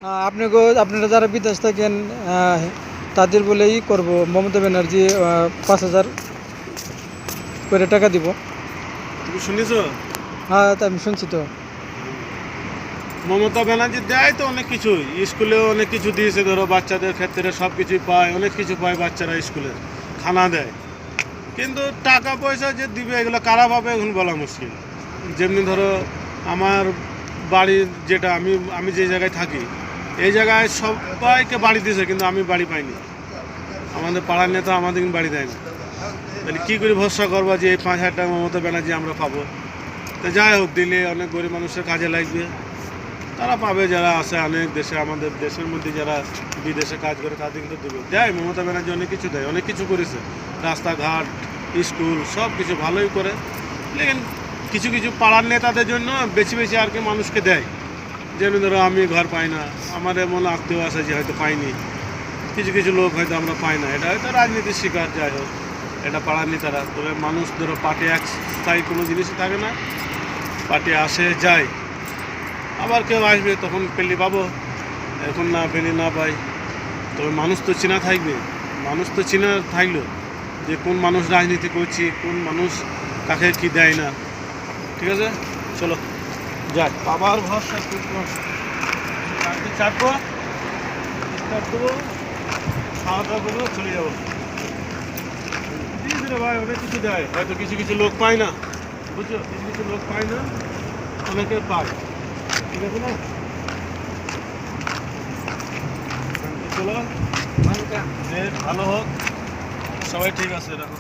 আপনারা যারা বিদেশ থাকেন তাদের বলেই করব, মমতা ব্যানার্জি 5,000 করে টাকা দিব। তুমি শুনেছ? হ্যাঁ, তা আমি শুনছি তো। মমতা ব্যানার্জি দেয় তো অনেক কিছুই, স্কুলেও অনেক কিছু দিয়েছে। ধরো বাচ্চাদের ক্ষেত্রে সব কিছুই পায়, অনেক কিছু পায় বাচ্চারা, স্কুলে খানা দেয়। কিন্তু টাকা পয়সা যে দিবে এগুলো কারা পাবে এখন বলা মুশকিল। যেমনি ধরো আমার বাড়ির যেটা আমি যে জায়গায় থাকি, এই জায়গায় সবাইকে বাড়ি দিয়েছে, কিন্তু আমি বাড়ি পাইনি। আমাদের পাড়ার নেতা আমাদের বাড়ি দেয়নি। তাহলে কী করে ভরসা করবো যে এই 5,000 টাকা মমতা ব্যানার্জি আমরা পাবো? তো যাই হোক, দিলে অনেক গরিব মানুষের কাজে লাগবে, তারা পাবে। যারা আছে অনেক দেশে, আমাদের দেশের মধ্যে যারা বিদেশে কাজ করে তাদের কিন্তু দেবে। দেয় মমতা ব্যানার্জি, অনেক কিছু দেয়, অনেক কিছু করেছে। রাস্তাঘাট, স্কুল সব কিছু ভালোই করে। লেকিন কিছু কিছু পাড়ার নেতাদের জন্য বেশি বেশি আর কি মানুষকে দেয়। যেমন ধরো আমি ঘর পাই না, আমার এমন আত্মীয় আছে যে হয়তো পাইনি, কিছু কিছু লোক হয়তো আমরা পাই না। এটা হয়তো রাজনীতির শিকার, যাই হোক, এটা পাড়ার নেতারা। তবে মানুষ ধরো পার্টি এক স্থায়ী কোনো জিনিসই থাকে না, পার্টি আসে যায়, আবার কেউ আসবে, তখন পেলে পাবো, এখন না পেলে না পাই। তবে মানুষ তো চেনা থাকবে, মানুষ তো চেনা থাকলো যে কোন মানুষ রাজনীতি করছি, কোন মানুষ কাকে কি দেয় না। ঠিক আছে, চলো যাই। বাবার ভরসা চাপবো, দেবো, খাওয়া দাওয়া করবো, চলে যাবো। ধীরে ধীরে ভাই, অনেক কিছু দেয়, হয়তো কিছু কিছু লোক পায় না, বুঝছো? কিছু কিছু লোক পায় না, অনেকে পায়। ঠিক আছে না? চলো, ভালো হোক, সবাই ঠিক আছে, রাখো।